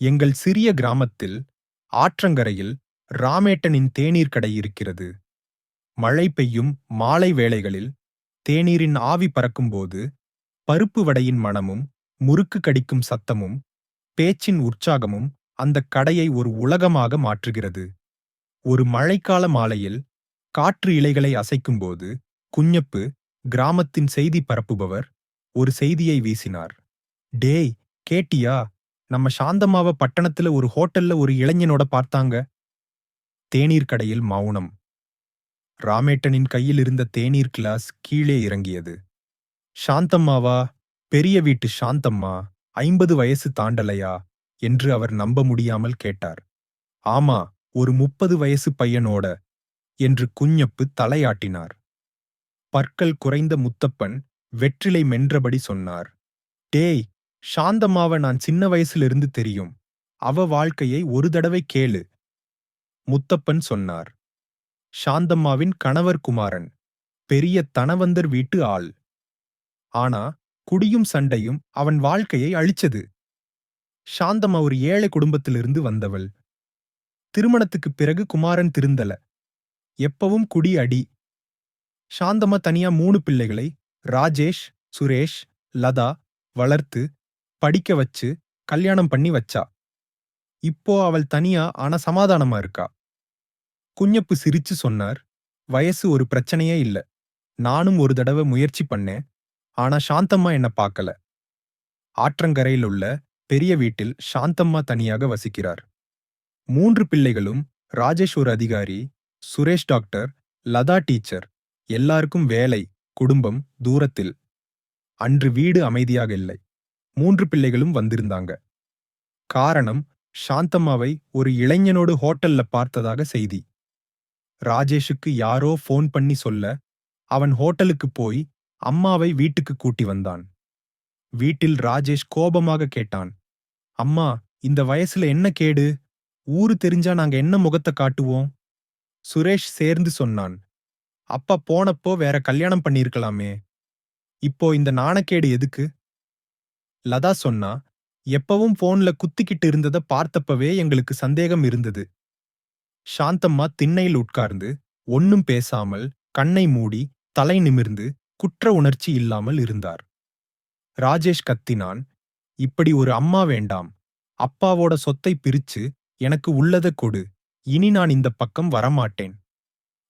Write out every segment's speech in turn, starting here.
எங்கள் சிறிய கிராமத்தில் ஆற்றங்கரையில் ராமேட்டனின் தேநீர் கடை இருக்கிறது. மழை பெய்யும் மாலை வேளைகளில் தேநீரின் ஆவி பறக்கும்போது பருப்பு வடையின் மணமும் முறுக்கு கடிக்கும் சத்தமும் பேச்சின் உற்சாகமும் அந்தக் கடையை ஒரு உலகமாக மாற்றுகிறது. ஒரு மழைக்கால மாலையில் காற்று இலைகளை அசைக்கும்போது குഞ്ഞப்பு, கிராமத்தின் செய்தி பரப்புபவர், ஒரு செய்தியை வீசினார். டேய், கேட்டியா? நம்ம சாந்தம்மாவ பட்டணத்துல ஒரு ஹோட்டல்ல ஒரு இளைஞனோட பார்த்தாங்க. தேநீர் கடையில் மௌனம். ராமேட்டனின் கையில் இருந்த தேநீர் கிளாஸ் கீழே இறங்கியது. சாந்தம்மாவா? பெரிய வீட்டு சாந்தம்மா, 50 வயசு தாண்டலையா என்று அவர் நம்ப முடியாமல் கேட்டார். ஆமா, ஒரு 30 வயசு பையனோட என்று குഞ്ഞப்பு தலையாட்டினார். பற்கள் குறைந்த முத்தப்பன் வெற்றிலை மென்றபடி சொன்னார். டேய், சாந்தம்மாவ நான் சின்ன வயசுலிருந்து தெரியும். அவ வாழ்க்கையை ஒரு தடவை கேளு. முத்தப்பன் சொன்னார். சாந்தம்மாவின் கணவர் குமாரன், பெரிய தனவந்தர் வீட்டு ஆள். ஆனா குடியும் சண்டையும் அவன் வாழ்க்கையை அழிச்சது. சாந்தம்மா ஒரு ஏழை குடும்பத்திலிருந்து வந்தவள். திருமணத்துக்குப் பிறகு குமாரன் திருந்தல. எப்பவும் குடி அடி. சாந்தம்மா தனியா 3 பிள்ளைகளை ராஜேஷ், சுரேஷ், லதா வளர்த்து படிக்க வச்சு கல்யாணம் பண்ணி வச்சா. இப்போ அவள் தனியா ஆனா சமாதானமா இருக்கா. குഞ്ഞப்பு சிரிச்சு சொன்னார். வயசு ஒரு பிரச்சனையே இல்ல. நானும் ஒரு தடவை முயற்சி பண்ணேன். ஆனா சாந்தம்மா என்ன பார்க்கல. ஆற்றங்கரையில் உள்ள பெரிய வீட்டில் சாந்தம்மா தனியாக வசிக்கிறார். 3 பிள்ளைகளும், ராஜேஷ் ஒரு அதிகாரி, சுரேஷ் டாக்டர், லதா டீச்சர். எல்லாருக்கும் வேலை, குடும்பம் தூரத்தில். அன்று வீடு அமைதியாக இல்லை. 3 பிள்ளைகளும் வந்திருந்தாங்க. காரணம், சாந்தம்மாவை ஒரு இளைஞனோடு ஹோட்டல்ல பார்த்ததாக செய்தி. ராஜேஷுக்கு யாரோ ஃபோன் பண்ணி சொல்ல, அவன் ஹோட்டலுக்கு போய் அம்மாவை வீட்டுக்கு கூட்டி வந்தான். வீட்டில் ராஜேஷ் கோபமாக கேட்டான். அம்மா, இந்த வயசுல என்ன கேடு? ஊரு தெரிஞ்சா நாங்க என்ன முகத்தை காட்டுவோம்? சுரேஷ் சேர்ந்து சொன்னான். அப்பா போனப்போ வேற கல்யாணம் பண்ணிருக்கலாமே. இப்போ இந்த நாணக்கேடு எதுக்கு? லதா சொன்னா. எப்பவும் போன்ல குத்திக்கிட்டு இருந்தத பார்த்தப்பவே எங்களுக்கு சந்தேகம் இருந்தது. சாந்தம்மா திண்ணையில் உட்கார்ந்து ஒன்னும் பேசாமல் கண்ணை மூடி தலை நிமிர்ந்து குற்ற உணர்ச்சி இல்லாமல் இருந்தார். ராஜேஷ் கத்தினான். இப்படி ஒரு அம்மா வேண்டாம். அப்பாவோட சொத்தை பிரிச்சு எனக்கு உள்ளத கொடு. இனி நான் இந்த பக்கம் வரமாட்டேன்.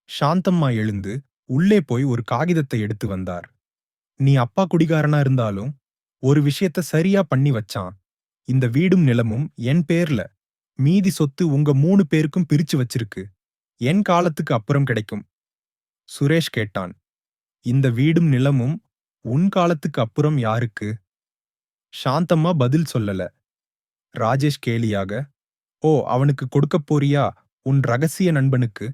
சாந்தம்மா எழுந்து உள்ளே போய் ஒரு காகிதத்தை எடுத்து வந்தார். நீ அப்பா குடிகாரனா இருந்தாலும் ஒரு விஷயத்த சரியா பண்ணி வச்சான். இந்த வீடும் நிலமும் என் பேர்ல. மீதி சொத்து உங்க 3 பேருக்கும் பிரிச்சு வச்சிருக்கு. என் காலத்துக்கு அப்புறம் கிடைக்கும். சுரேஷ் கேட்டான். இந்த வீடும் நிலமும் உன் காலத்துக்கு அப்புறம் யாருக்கு? சாந்தம்மா பதில் சொல்லல. ராஜேஷ் கேலியாக, ஓ, அவனுக்கு கொடுக்கப் போறியா? உன் ரகசிய நண்பனுக்கு?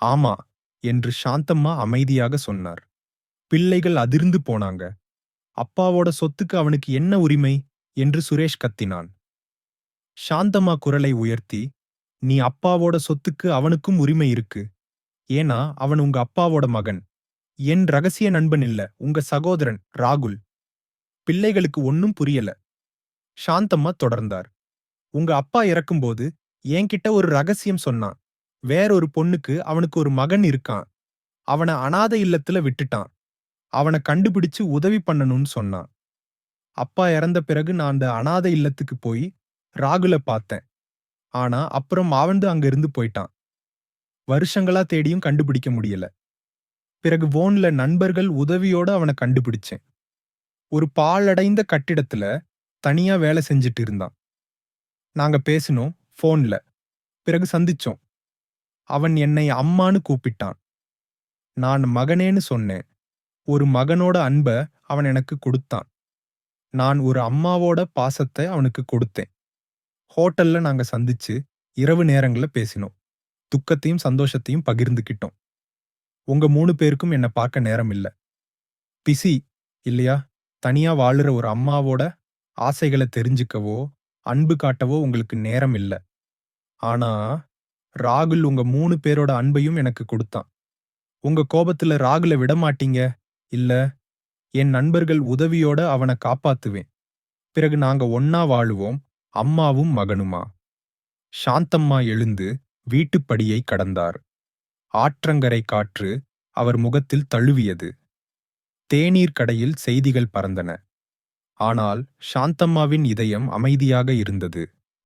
ஆமா என்று சாந்தம்மா அமைதியாக சொன்னார். பிள்ளைகள் அதிர்ந்து போனாங்க. அப்பாவோட சொத்துக்கு அவனுக்கு என்ன உரிமை என்று சுரேஷ் கத்தினான். சாந்தம்மா குரலை உயர்த்தி, நீ அப்பாவோட சொத்துக்கு அவனுக்கும் உரிமை இருக்கு. ஏன்னா அவன் உங்க அப்பாவோட மகன். என் ரகசிய நண்பன் இல்ல, உங்க சகோதரன் ராகுல். பிள்ளைகளுக்கு ஒன்னும் புரியல. சாந்தம்மா தொடர்ந்தார். உங்க அப்பா இறக்கும்போது என்கிட்ட ஒரு ரகசியம் சொன்னான். வேறொரு பொண்ணுக்கு அவனுக்கு ஒரு மகன் இருக்கான். அவனை அனாதை இல்லத்துல விட்டுட்டான். அவனை கண்டுபிடிச்சு உதவி பண்ணணும்னு சொன்னான். அப்பா இறந்த பிறகு நான் அந்த அனாதை இல்லத்துக்கு போய் ராகுல பார்த்தேன். ஆனா அப்புறம் அவன் அங்க இருந்து போயிட்டான். வருஷங்களா தேடியும் கண்டுபிடிக்க முடியல. பிறகு போன்ல நண்பர்கள் உதவியோட அவனை கண்டுபிடிச்சேன். ஒரு பாழடைந்த கட்டிடத்துல தனியா வேலை செஞ்சுட்டு இருந்தான். நாங்க பேசினோம் போன்ல. பிறகு சந்திச்சோம். அவன் என்னை அம்மான்னு கூப்பிட்டான். நான் மகனேன்னு சொன்னேன். ஒரு மகனோட அன்ப அவன் எனக்கு கொடுத்தான். நான் ஒரு அம்மாவோட பாசத்தை அவனுக்கு கொடுத்தேன். ஹோட்டல்ல நாங்க சந்திச்சு இரவு நேரங்கள்ல பேசினோம். துக்கத்தையும் சந்தோஷத்தையும் பகிர்ந்துக்கிட்டோம். உங்க 3 பேருக்கும் என்ன பார்க்க நேரம் இல்ல. பிஸி இல்லையா? தனியா வாழுற ஒரு அம்மாவோட ஆசைகளை தெரிஞ்சுக்கவோ அன்பு காட்டவோ உங்களுக்கு நேரம் இல்ல. ஆனா ராகுல் உங்க 3 பேரோட அன்பையும் எனக்கு கொடுத்தான். உங்க கோபத்துல ராகுல விடமாட்டீங்க இல்ல? என் நண்பர்கள் உதவியோட அவனை காப்பாத்துவேன். பிறகு நாங்க ஒன்னா வாழுவோம். அம்மாவும் மகனுமா? சாந்தம்மா எழுந்து வீட்டுப்படியை கடந்தார். ஆற்றங்கரை காற்று அவர் முகத்தில் தழுவியது. தேநீர் கடையில் செய்திகள் பறந்தன. ஆனால் சாந்தம்மாவின் இதயம் அமைதியாக இருந்தது.